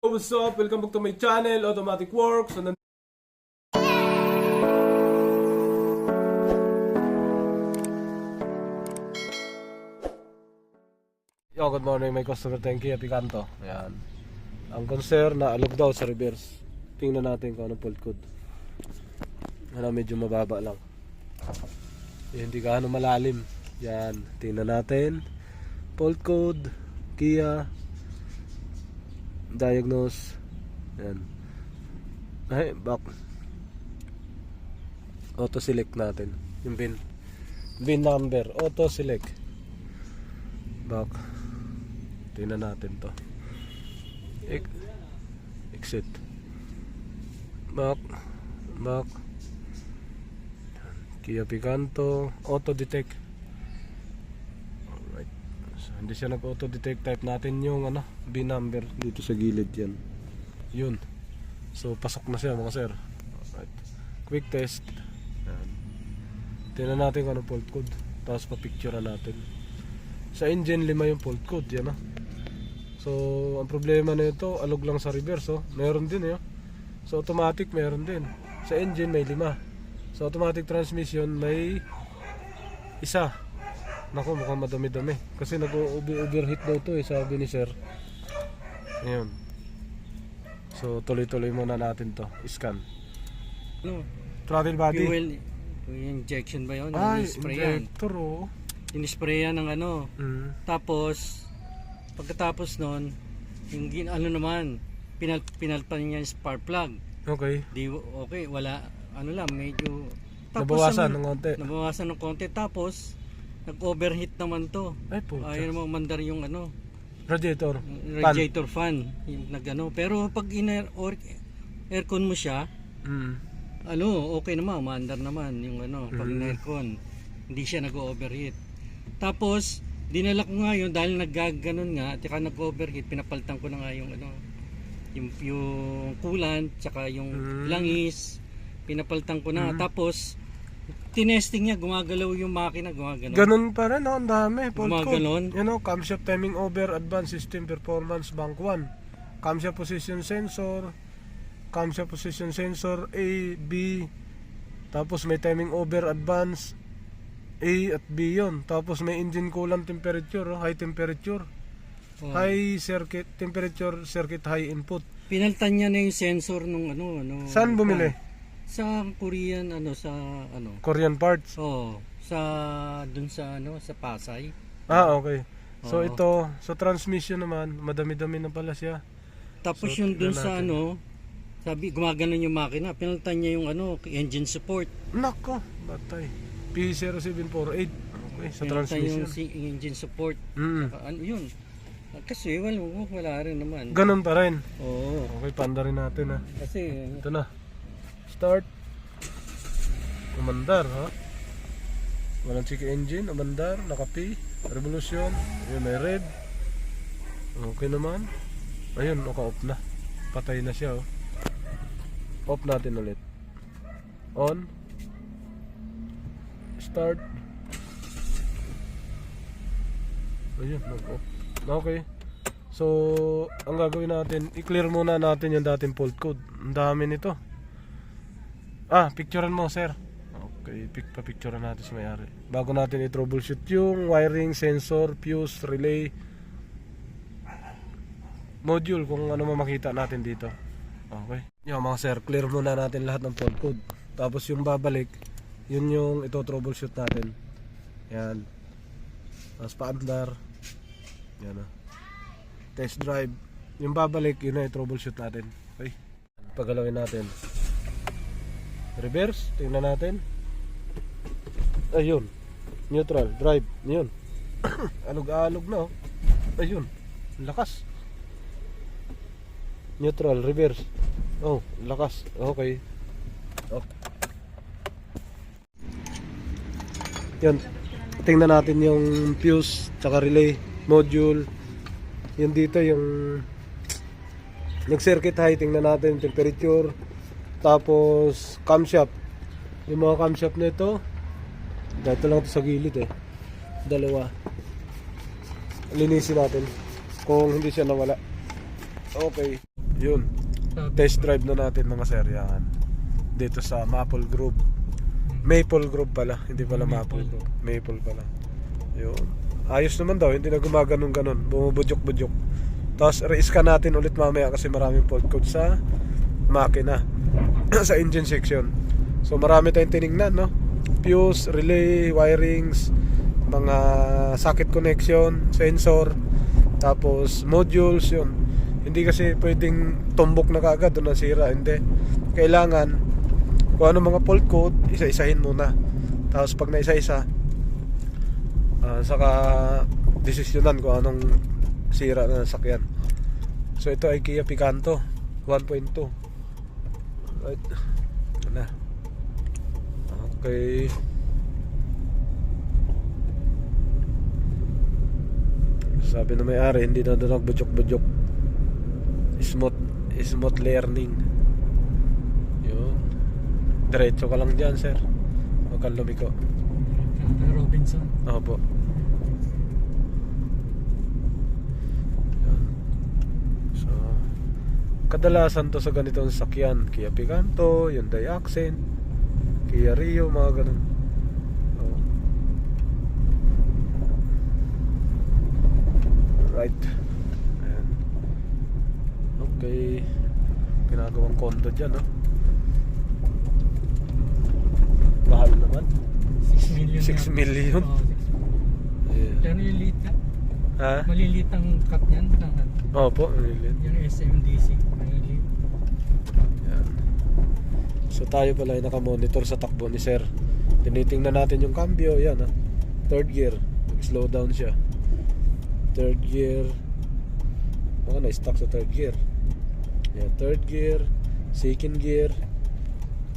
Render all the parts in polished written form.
What's up? Welcome back to my channel, Automatic Works. So, good morning, my customer. Thank you, Picanto. Ayan. Ang concern na alog daw sa reverse. Tingnan natin kung anong fault code. Ano, medyo mababa lang. Hindi gaano malalim. Yan. Tingnan natin. Fault code, Kia, diagnose. Yan. Ay, back. Auto select natin. Yung VIN number. Auto select. Back. Tingnan natin to. Exit. Back. Kia Picanto. Auto detect. Alright. So, hindi siya nag-auto detect. Type natin yung VIN number dito sa gilid yan. Yun. So pasok na siya mga sir. Alright. Quick test. Yan. Tingnan natin kung anong fault code. Tapos pa-picture natin. Sa engine 5 yung fault code. Yan. So ang problema na ito, alog lang sa reverse. Meron din. So automatic meron din. Sa engine may 5. Sa automatic transmission may isa. Naku, mukhang madami-dami. Kasi nag-overheat daw ito sabi ni sir. Ayun. So tuloy-tuloy muna natin to. Scan. Throttle body. Fuel injection ba yun? Ay, Inisprayan. injector Inisprayan ng Tapos, pagkatapos nun, yung naman, pinalpan niya yung spark plug. Okay. Okay, wala, medyo... Nabawasan ng konti. Nabawasan ng konti. Tapos, nag-overheat naman to. Ay po. Ayaw naman mandar yung Radiator fan. Yung Pero pag aircon mo siya, okay naman, maandar naman yung pag aircon. Hindi siya nag-overheat. Tapos, dinala ko nga yun dahil naggaganon nga, at saka nag-overheat, pinapalitan ko na nga yung yung coolant, tsaka yung langis, pinapalitan ko na. Tapos, tinesting niya, gumagalaw yung makina, gumagalaw. Ganun pa rin, ang dami. Gumaganon. Camshaft timing over, advanced system performance, bank 1. Camshaft position sensor, camshaft position sensor A, B. Tapos may timing over, advanced A at B yun. Tapos may engine coolant temperature, high temperature. High circuit temperature, circuit high input. Pinaltan niya na yung sensor nung Saan bumili? Sa Korean Korean parts. Dun sa Pasay. Okay. So ito, sa transmission naman, madami-dami na pala siya. Tapos So, yung dun sa natin. sabi gumaganon yung makina, pinaltan niya yung engine support. Nako, batay. P0748. Okay, sa Pinaltan transmission. yung engine support. Yun. Kasi wala rin naman. Ganun pa rin. Oo. Okay, panda rin natin Kasi Ito na. Start. Umandar, Walang check engine, umandar, naka-P, revolution. Ayun, may red. Okay naman. Ayun, naka-off na. Patay na siya, Off natin ulit. On. Start. Ayun, nag-off. Okay. So, ang gagawin natin, i-clear muna natin yung dating fault code. Ang dami nito. Picturean mo, sir. Okay, pa-picturean natin sa may-ari. Bago natin i-troubleshoot yung wiring, sensor, fuse, relay, module, kung ano makita natin dito. Okay. Yung mga sir, clear muna natin lahat ng fault code. Tapos yung babalik, yun yung ito-troubleshoot natin. Yan. Tapos paandar. Yan test drive. Yung babalik, yun na i-troubleshoot natin. Okay. Pagalawin natin. Reverse, tingnan natin. Ayun. Neutral, drive. Yun. Alog-alog na, Ayun. Lakas. Neutral, reverse. Lakas. Okay. Yun. Tingnan natin yung fuse, tsaka relay, module. Yun dito yung nag-circuit high. Tingnan natin temperature. Tapos camshaft. Yung mga camshaft nito, dito lang ito sa gilid dalawa. Linisin natin kung hindi siya nawala. Okay. Yun. Test drive na natin mga sir. Yan. Dito sa Maple Grove. Maple Grove pala. Hindi pala Maple Grove. Maple pala. Yun. Ayos naman daw. Hindi na gumaganon-ganon. Bumubudyok-budyok. Tapos re-scan natin ulit mamaya kasi maraming fault code sa makina. Sa engine section. So marami tayong tinignan, no? Fuse, relay, wirings, mga socket connection, sensor, tapos modules, yun. Hindi kasi pwedeng tumbok na kaagad doon nasira, hindi. Kailangan kung ano mga fault code, isa-isahin muna. Tapos pag naisa-isa, saka desisyonan kung anong sira na nasakyan. So ito ay Kia Picanto 1.2. Right. Ito na. Okay. Sabi na may-ari, hindi na doon nagbudyok-budyok. Smooth learning. Yun. Diretso ka lang dyan, sir. Huwag kang lumiko. Robinson. Opo. Yan. So, kadalasan to sa ganitong sasakyan, Kia Picanto, Hyundai Accent, Kia Rio, mga ganun. Oh. Right. Ayan. Okay. Ginagawang kondo dyan, no? Mahal naman. 6 million. 6 million. Oh, 6 million. Yeah. Yan yung liit na. Ha? Maliliit ang cut niyan. Opo, maliliit. Yung SMDC. Maliliit. Yan. So tayo pala ay nakamonitor sa takbo ni sir. Tinitingnan natin yung cambio. Yan, ha? Third gear. Nag-slow down siya. Third gear. Baka na-stuck sa third gear. Yan, third gear. Second gear.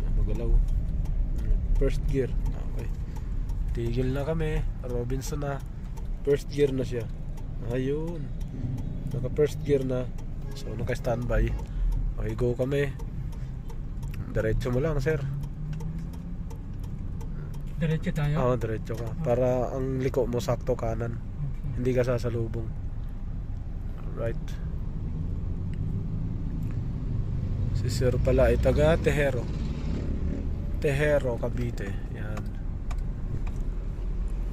Yan, magalaw. First gear. Okay. Tigil na kami. Robinson na. First gear na siya. Ayun. Naka first gear na. So naka standby. Okay, go kami. Diretso mo lang, sir. Diretso tayo? Oo, diretso ka. Para ang liko mo sakto kanan. Okay. Hindi ka sasalubong. Right. Si sir pala ay taga Tejero. Tejero, Cavite. Yan.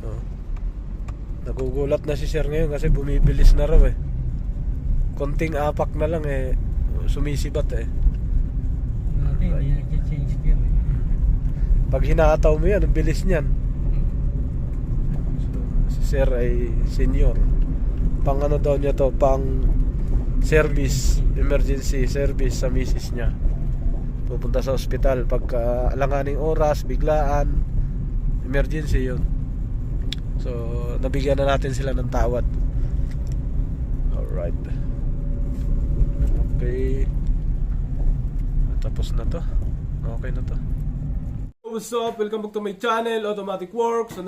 Oh. Nagugulat na si sir ngayon kasi bumibilis na raw eh. Konting apak na lang eh. Sumisibat eh. Natin, hindi nag-change gear eh. Pag hinataw mo yan, ang bilis niyan. So, si sir ay senior. Pang ano daw niya to, pang service, emergency service sa misis niya. Pupunta sa ospital pagka alanganing oras, biglaan, emergency yun. So nabigyan na natin sila ng tawad. Alright. Okay. Tapos na to. Okay na to. What's up? Welcome back to my channel, Automatic Works. So,